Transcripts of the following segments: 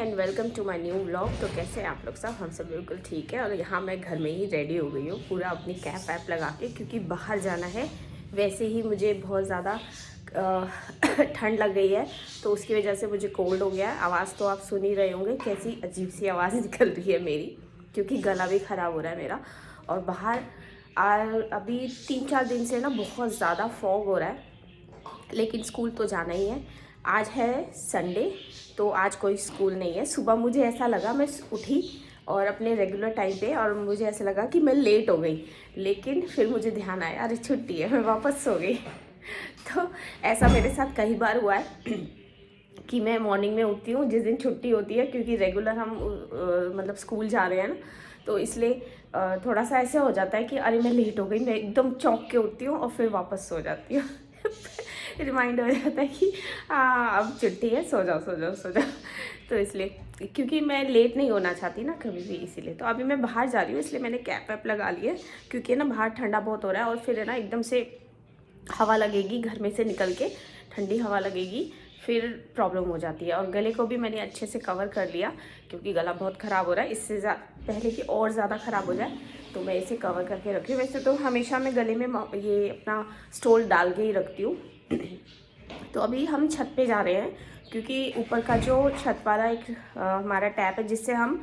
And welcome to my new vlog. तो कैसे हैं आप लोग सब? हम सब बिल्कुल ठीक है। और यहाँ मैं घर में ही रेडी हो गई हूँ पूरा अपनी कैप वैप लगा के, क्योंकि बाहर जाना है। वैसे ही मुझे बहुत ज़्यादा ठंड लग गई है, तो उसकी वजह से मुझे कोल्ड हो गया है। आवाज़ तो आप सुन ही रहे होंगे, कैसी अजीब सी आवाज़ निकल रही है मेरी, क्योंकि गला भी ख़राब हो रहा है मेरा। और बाहर अभी 3-4 दिन से ना बहुत ज़्यादा फॉग हो रहा है, लेकिन स्कूल तो जाना ही है। आज है संडे, तो आज कोई स्कूल नहीं है। सुबह मुझे ऐसा लगा, मैं उठी और अपने रेगुलर टाइम पे, और मुझे ऐसा लगा कि मैं लेट हो गई, लेकिन फिर मुझे ध्यान आया अरे छुट्टी है, मैं वापस सो गई। तो ऐसा मेरे साथ कई बार हुआ है कि मैं मॉर्निंग में उठती हूँ जिस दिन छुट्टी होती है, क्योंकि रेगुलर हम मतलब स्कूल जा रहे हैं ना, तो इसलिए थोड़ा सा ऐसे हो जाता है कि अरे मैं लेट हो गई, मैं एकदम चौंक के उठती हूँ और फिर वापस सो जाती हूँ। रिमाइंड हो जाता है कि अब छुट्टी है, सो जाओ सो जाओ सो जाओ। तो इसलिए, क्योंकि मैं लेट नहीं होना चाहती ना कभी भी, इसीलिए। तो अभी मैं बाहर जा रही हूँ, इसलिए मैंने कैप वैप लगा ली है, क्योंकि ना बाहर ठंडा बहुत हो रहा है, और फिर है ना एकदम से हवा लगेगी, घर में से निकल के ठंडी हवा लगेगी, फिर प्रॉब्लम हो जाती है। और गले को भी मैंने अच्छे से कवर कर लिया, क्योंकि गला बहुत ख़राब हो रहा है। इससे पहले कि और ज़्यादा ख़राब हो जाए, तो मैं इसे कवर करके रखी हूँ। वैसे तो हमेशा मैं गले में ये अपना स्टोल डाल के ही रखती हूँ। तो अभी हम छत पे जा रहे हैं, क्योंकि ऊपर का जो छत वाला एक हमारा टैप है, जिससे हम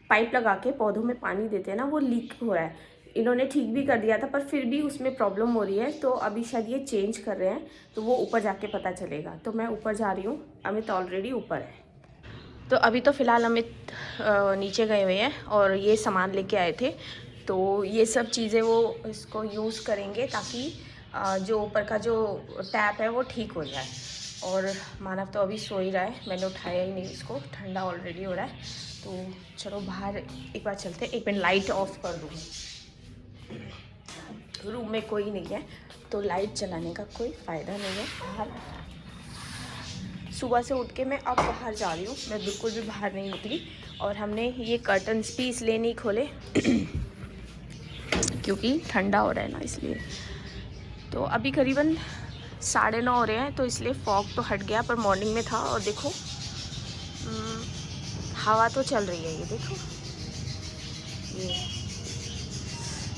पाइप लगा के पौधों में पानी देते हैं ना, वो लीक हो रहा है। इन्होंने ठीक भी कर दिया था, पर फिर भी उसमें प्रॉब्लम हो रही है, तो अभी शायद ये चेंज कर रहे हैं, तो वो ऊपर जाके पता चलेगा। तो मैं ऊपर जा रही हूँ, अमित ऑलरेडी ऊपर है। तो अभी तो फ़िलहाल अमित नीचे गए हुए हैं, और ये सामान लेके आए थे, तो ये सब चीज़ें वो इसको यूज़ करेंगे, ताकि जो ऊपर का जो टैप है वो ठीक हो जाए। और मानव तो अभी सो ही रहा है, मैंने उठाया ही नहीं इसको, ठंडा ऑलरेडी हो रहा है। तो चलो बाहर एक बार चलते हैं। एक मिनट लाइट ऑफ कर दूँ, रूम में कोई नहीं है, तो लाइट जलाने का कोई फ़ायदा नहीं है। बाहर सुबह से उठ के मैं अब बाहर जा रही हूँ, मैं बिल्कुल भी बाहर नहीं निकली। और हमने ये कर्टन्स भी इसलिए नहीं खोले क्योंकि ठंडा हो रहा है ना, इसलिए। तो अभी करीबन 9:30 हो रहे हैं, तो इसलिए फॉग तो हट गया, पर मॉर्निंग में था। और देखो हवा तो चल रही है, ये देखो, ये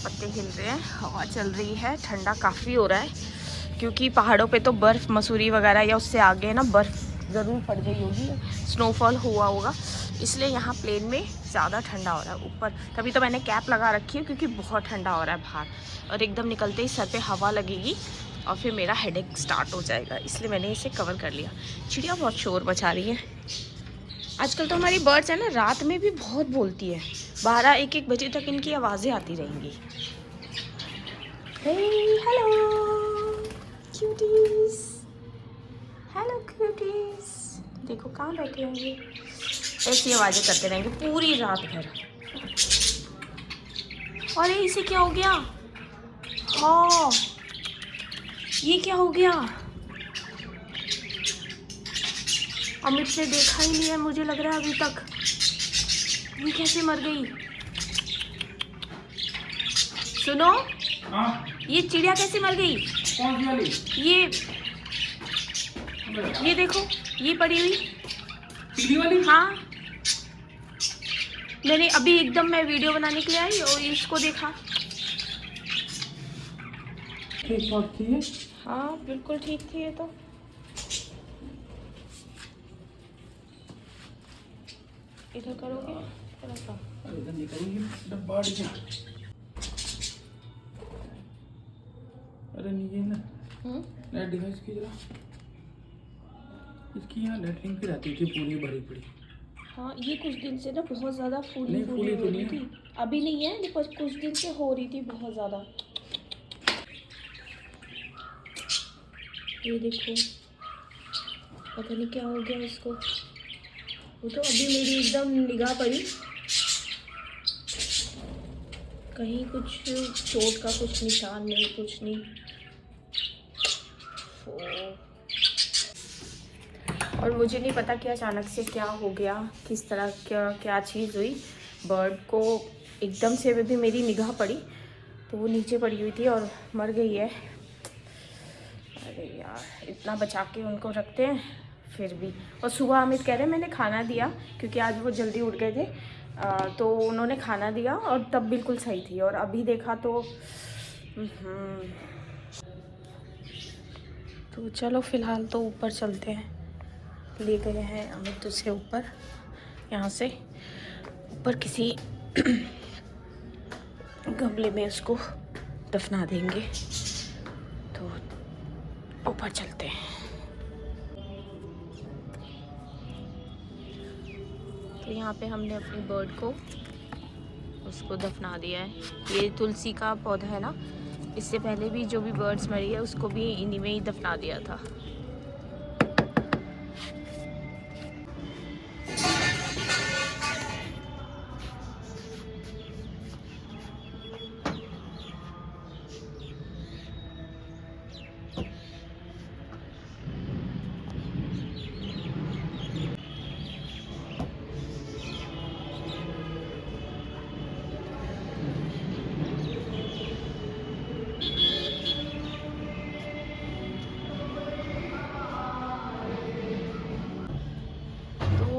पत्ते हिल रहे हैं, हवा चल रही है, ठंडा काफ़ी हो रहा है। क्योंकि पहाड़ों पे तो बर्फ़, मसूरी वगैरह या उससे आगे ना बर्फ़ ज़रूर पड़ गई होगी, स्नोफॉल हुआ होगा, इसलिए यहाँ प्लेन में ज़्यादा ठंडा हो रहा है ऊपर। तभी तो मैंने कैप लगा रखी है, क्योंकि बहुत ठंडा हो रहा है बाहर, और एकदम निकलते ही सर पे हवा लगेगी और फिर मेरा हेडेक स्टार्ट हो जाएगा, इसलिए मैंने इसे कवर कर लिया। चिड़िया बहुत शोर मचा रही है आजकल। तो हमारी बर्ड्स है ना, रात में भी बहुत बोलती है, 12-1 बजे तक इनकी आवाज़ें आती रहेंगी। हेलो क्यूटीज, हेलो क्यूटीज, देखो कहाँ बैठे होंगे, ऐसी आवाज़ें करते रहेंगे पूरी रात भर। अरे इसे क्या हो गया? हाँ, ये क्या हो गया? अमित ने देखा ही नहीं है, मुझे लग रहा है अभी तक। ये कैसे मर गई? सुनो, ये चिड़िया कैसे मर गई? कौन सी वाली? ये देखो, ये पड़ी हुई पीली वाली? हाँ, मैंने अभी एकदम मैं वीडियो बनाने के लिए आई और इसको देखा। ठीक ठाक थी ये? हाँ बिल्कुल ठीक थी ये तो। इधर करोगे थोड़ा सा? इधर निकलेंगे डब्बा क्या? अरे नहीं है ना, लाइट दिखा इसकी जरा। इसकी यहाँ लाइटिंग भी रहती थी पूरी भरी पड़ी। हाँ, ये कुछ दिन से ना बहुत ज़्यादा फूली नहीं, फूली फूली हो तो रही नहीं थी। अभी नहीं है, लेकिन कुछ दिन से हो रही थी बहुत ज़्यादा। ये देखो, पता नहीं क्या हो गया इसको। वो तो अभी मेरी एकदम निगाह पड़ी, कहीं कुछ चोट का कुछ निशान नहीं, कुछ नहीं। और मुझे नहीं पता कि अचानक से क्या हो गया, किस तरह क्या चीज़ हुई। बर्ड को एकदम से भी मेरी निगाह पड़ी, तो वो नीचे पड़ी हुई थी और मर गई है। अरे यार, इतना बचा के उनको रखते हैं, फिर भी। और सुबह अमित कह रहे मैंने खाना दिया, क्योंकि आज वो जल्दी उठ गए थे, तो उन्होंने खाना दिया और तब बिल्कुल सही थी। और अभी देखा तो चलो फ़िलहाल तो ऊपर चलते हैं। ले गए हैं अमित उसे ऊपर, यहाँ से ऊपर किसी गमले में उसको दफना देंगे। तो ऊपर चलते हैं। तो यहाँ पे हमने अपनी बर्ड को उसको दफना दिया है। ये तुलसी का पौधा है ना, इससे पहले भी जो भी बर्ड्स मरी है उसको भी इन्हीं में ही दफना दिया था।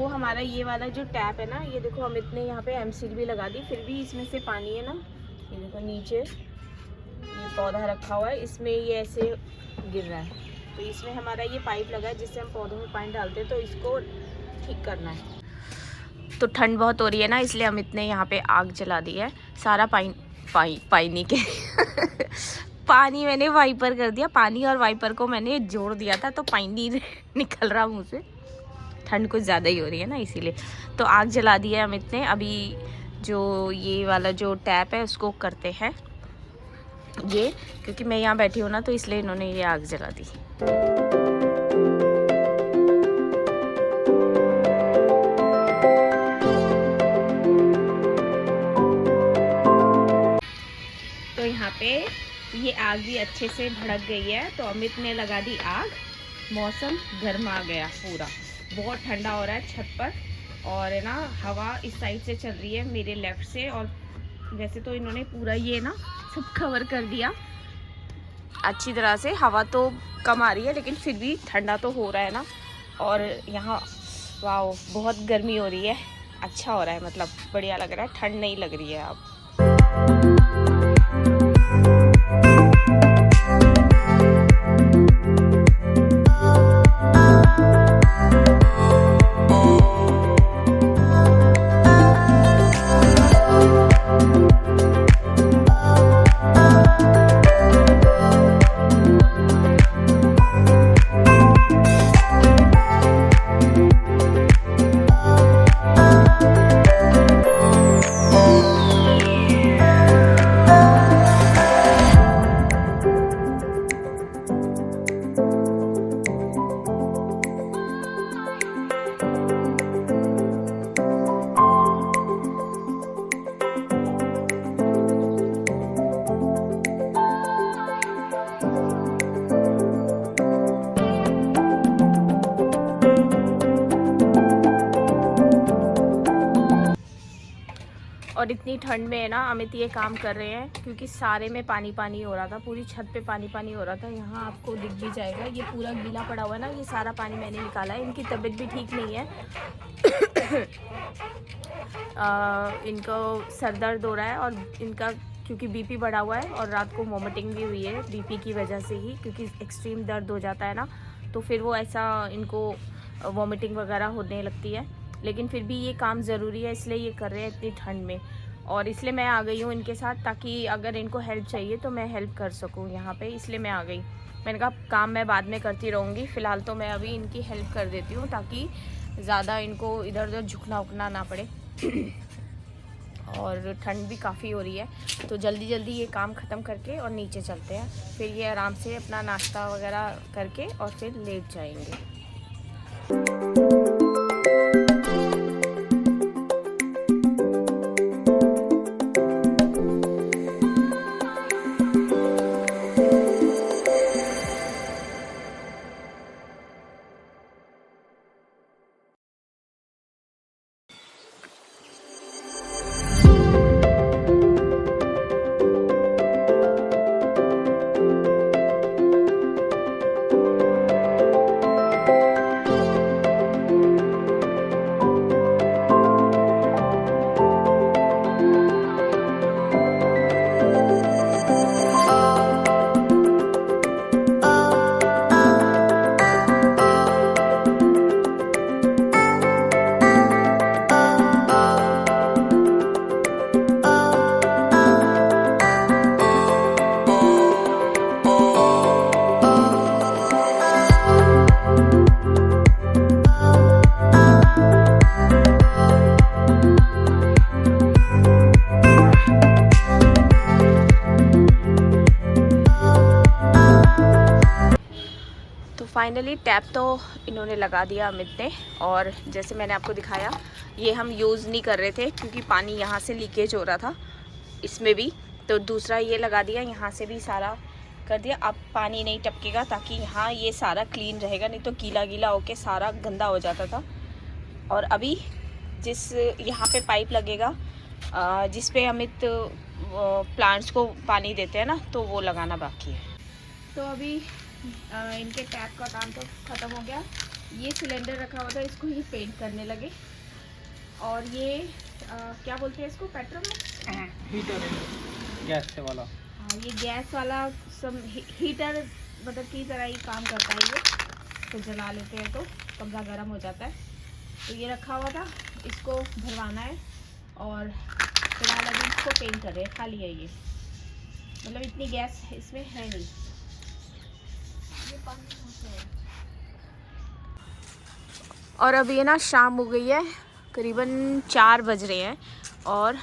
हमारा ये वाला जो टैप है ना, ये देखो अमित ने यहाँ पे एमसील भी लगा दी, फिर भी इसमें से पानी है ना, ये देखो नीचे ये पौधा रखा हुआ है, इसमें ये ऐसे गिर रहा है। तो इसमें हमारा ये पाइप लगा है जिससे हम पौधों में पानी डालते हैं, तो इसको ठीक करना है। तो ठंड बहुत हो रही है ना, इसलिए अमित ने यहाँ पे आग जला दी है। सारा पानी के पानी मैंने वाइपर कर दिया, पानी और वाइपर को मैंने जोड़ दिया था, तो पानी निकल रहा मुँह से। ठंड कुछ ज़्यादा ही हो रही है ना, इसीलिए। तो आग जला दी है अमित ने। अभी जो ये वाला जो टैप है उसको करते हैं ये, क्योंकि मैं यहाँ बैठी हूँ ना, तो इसलिए इन्होंने ये आग जला दी। तो यहाँ पे ये आग भी अच्छे से भड़क गई है, तो अमित ने लगा दी आग। मौसम गर्म आ गया पूरा, बहुत ठंडा हो रहा है छत पर। और है ना, हवा इस साइड से चल रही है मेरे लेफ्ट से, और वैसे तो इन्होंने पूरा ये ना सब कवर कर दिया अच्छी तरह से। हवा तो कम आ रही है, लेकिन फिर भी ठंडा तो हो रहा है ना। और यहाँ वाह, बहुत गर्मी हो रही है, अच्छा हो रहा है, मतलब बढ़िया लग रहा है, ठंड नहीं लग रही है अब। और इतनी ठंड में है ना अमित ये काम कर रहे हैं, क्योंकि सारे में पानी पानी हो रहा था, पूरी छत पे पानी पानी हो रहा था। यहाँ आपको दिख भी जाएगा, ये पूरा गीला पड़ा हुआ है ना, ये सारा पानी मैंने निकाला है। इनकी तबीयत भी ठीक नहीं है इनको सर दर्द हो रहा है, और इनका क्योंकि बीपी बढ़ा हुआ है, और रात को वॉमिटिंग भी हुई है बीपी की वजह से ही, क्योंकि एक्सट्रीम दर्द हो जाता है ना, तो फिर वो ऐसा इनको वॉमिटिंग वगैरह होने लगती है। लेकिन फिर भी ये काम ज़रूरी है, इसलिए ये कर रहे हैं इतनी ठंड में। और इसलिए मैं आ गई हूँ इनके साथ, ताकि अगर इनको हेल्प चाहिए तो मैं हेल्प कर सकूँ यहाँ पे, इसलिए मैं आ गई। मैंने कहा काम मैं बाद में करती रहूँगी, फ़िलहाल तो मैं अभी इनकी हेल्प कर देती हूँ, ताकि ज़्यादा इनको इधर उधर झुकना उकना ना पड़े। और ठंड भी काफ़ी हो रही है, तो जल्दी जल्दी ये काम ख़त्म करके और नीचे चलते हैं। फिर ये आराम से अपना नाश्ता वगैरह करके और फिर लेट जाएंगे। फाइनली टैप तो इन्होंने लगा दिया अमित ने, और जैसे मैंने आपको दिखाया ये हम यूज़ नहीं कर रहे थे क्योंकि पानी यहाँ से लीकेज हो रहा था इसमें भी, तो दूसरा ये लगा दिया, यहाँ से भी सारा कर दिया। अब पानी नहीं टपकेगा ताकि यहाँ ये सारा क्लीन रहेगा, नहीं तो गीला गीला होके सारा गंदा हो जाता था। और अभी जिस यहाँ पे पाइप लगेगा जिस पे अमित प्लांट्स को पानी देते हैं ना, तो वो लगाना बाकी है। तो अभी इनके टैप का काम तो ख़त्म हो गया। ये सिलेंडर रखा हुआ था, इसको ही पेंट करने लगे। और ये क्या बोलते हैं इसको, पेट्रोल हीटर गैस से वाला। हाँ, ये गैस वाला सब हीटर मतलब की तरह ही काम करता है ये, तो जला लेते हैं तो कमरा गर्म हो जाता है। तो ये रखा हुआ था, इसको भरवाना है और फिलहाल अभी इसको पेंट कर रहे हैं। खाली है ये, मतलब इतनी गैस इसमें है नहीं। ये पानी और अभी ये ना शाम हो गई है, करीबन 4 बज रहे हैं और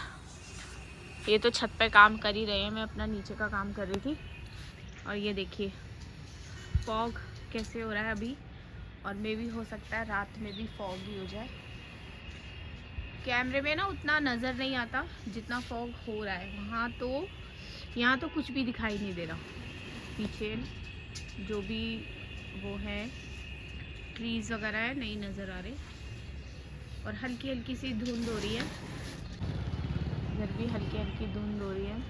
ये तो छत पे काम कर ही रहे हैं। मैं अपना नीचे का काम कर रही थी और ये देखिए फॉग कैसे हो रहा है अभी, और मे भी हो सकता है रात में भी फॉग ही हो जाए। कैमरे में ना उतना नज़र नहीं आता जितना फॉग हो रहा है वहाँ, तो यहाँ तो कुछ भी दिखाई नहीं दे रहा। पीछे जो भी वो है ट्रीज़ वगैरह है नहीं नज़र आ रहे, और हल्की हल्की सी धुंध हो रही है, इधर भी हल्की हल्की धुंध हो रही है।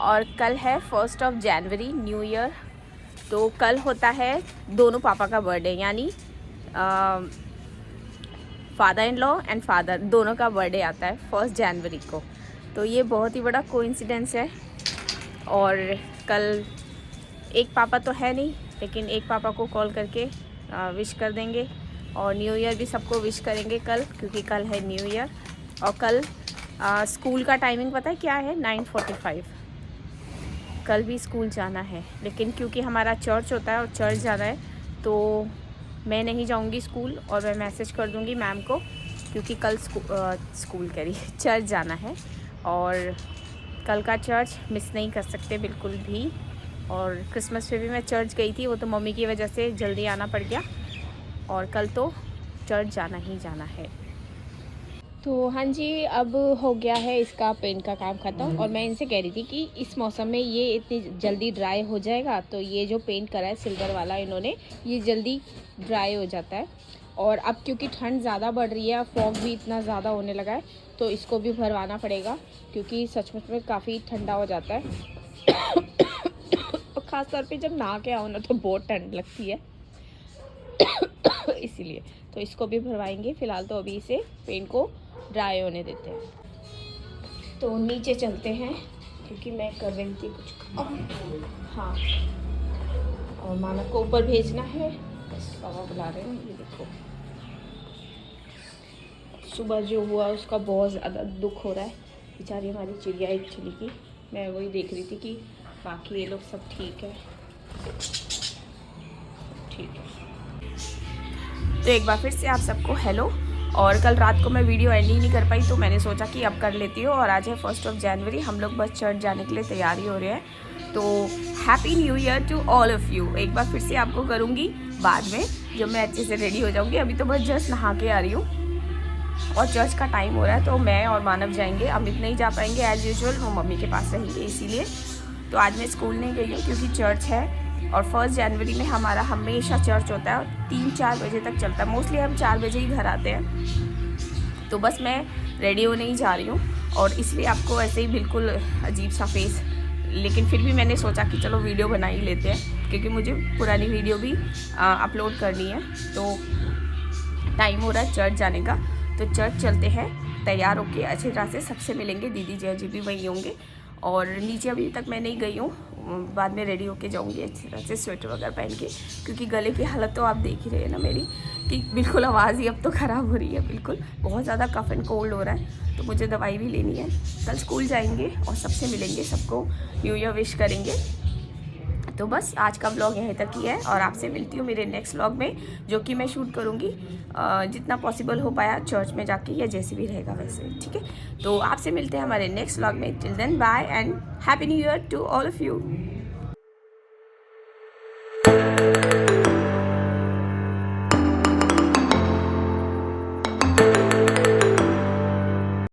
और कल है 1 जनवरी, न्यू ईयर। तो कल होता है दोनों पापा का बर्थडे, यानी father in law and father दोनों का बर्थडे आता है 1 जनवरी को। तो ये बहुत ही बड़ा कोइंसिडेंस है। और कल एक पापा तो है नहीं, लेकिन एक पापा को कॉल करके विश कर देंगे, और न्यू ईयर भी सबको विश करेंगे कल, क्योंकि कल है न्यू ईयर। और कल स्कूल का टाइमिंग पता है क्या है, 9:45। कल भी स्कूल जाना है, लेकिन क्योंकि हमारा चर्च होता है और चर्च जाना है तो मैं नहीं जाऊंगी स्कूल, और मैं मैसेज कर दूंगी मैम को, क्योंकि कल स्कूल कह रही चर्च जाना है। और कल का चर्च मिस नहीं कर सकते बिल्कुल भी। और क्रिसमस पे भी मैं चर्च गई थी, वो तो मम्मी की वजह से जल्दी आना पड़ गया, और कल तो चर्च जाना ही जाना है। तो हाँ जी, अब हो गया है इसका पेंट का काम ख़त्म। और मैं इनसे कह रही थी कि इस मौसम में ये इतनी जल्दी ड्राई हो जाएगा, तो ये जो पेंट करा है सिल्वर वाला इन्होंने, ये जल्दी ड्राई हो जाता है। और अब क्योंकि ठंड ज़्यादा बढ़ रही है, फॉग भी इतना ज़्यादा होने लगा है, तो इसको भी भरवाना पड़ेगा, क्योंकि सचमुच में काफ़ी ठंडा हो जाता है। और ख़ास तौर पे जब नहा के आओ ना तो बहुत ठंड लगती है। इसीलिए तो इसको भी भरवाएंगे। फ़िलहाल तो अभी इसे पेंट को ड्राई होने देते हैं। तो नीचे चलते हैं, क्योंकि मैं कर रही थी कुछ हाँ, और मानव को ऊपर भेजना है, बस पापा बुला रहे हैं। ये देखो सुबह जो हुआ उसका बहुत ज़्यादा दुख हो रहा है। बेचारी हमारी चिड़िया एक चली गई, मैं वही देख रही थी कि बाकी ये लोग सब ठीक है। ठीक है, तो एक बार फिर से आप सबको हेलो। और कल रात को मैं वीडियो एंड ही नहीं कर पाई, तो मैंने सोचा कि अब कर लेती हूँ। और आज है 1 जनवरी, हम लोग बस चर्च जाने के लिए तैयारी हो रहे हैं। तो happy new year to all of you. एक बार फिर से आपको करूँगी बाद में, जब मैं अच्छे से रेडी हो जाऊँगी। अभी तो बस जस्ट नहा के आ रही हूँ, और चर्च का टाइम हो रहा है, तो मैं और मानव जाएंगे। अमित नहीं जा पाएंगे एज़ यूजुअल, वो मम्मी के पास रहेंगे इसीलिए। तो आज मैं स्कूल नहीं गई हूँ क्योंकि चर्च है, और 1 जनवरी में हमारा हमेशा चर्च होता है और 3-4 बजे तक चलता है। मोस्टली हम 4 बजे ही घर आते हैं। तो बस मैं रेडी होने ही जा रही हूँ, और इसलिए आपको ऐसे ही बिल्कुल अजीब सा फेस, लेकिन फिर भी मैंने सोचा कि चलो वीडियो बना ही लेते हैं, क्योंकि मुझे पुरानी वीडियो भी अपलोड करनी है। तो टाइम हो रहा है चर्च जाने का, तो चर्च चलते हैं तैयार होके अच्छी तरह से। सबसे मिलेंगे, दीदी जय जी भी वहीं होंगे। और नीचे अभी तक मैं नहीं गई हूँ, बाद में रेडी होके जाऊँगी अच्छी तरह से, स्वेटर वगैरह पहन के, क्योंकि गले की हालत तो आप देख ही रहे हैं ना मेरी, कि बिल्कुल आवाज़ ही अब तो ख़राब हो रही है। बिल्कुल बहुत ज़्यादा कफ एंड कोल्ड हो रहा है, तो मुझे दवाई भी लेनी है। कल स्कूल जाएंगे और सबसे मिलेंगे, सबको न्यू ईयर विश करेंगे। तो बस आज का ब्लॉग यहीं तक ही है, और आपसे मिलती हूँ मेरे नेक्स्ट ब्लॉग में, जो कि मैं शूट करूँगी जितना पॉसिबल हो पाया चर्च में जाके, या जैसे भी रहेगा वैसे। ठीक है, तो आपसे मिलते हैं हमारे नेक्स्ट ब्लॉग में। Till then bye and happy new year to all of you.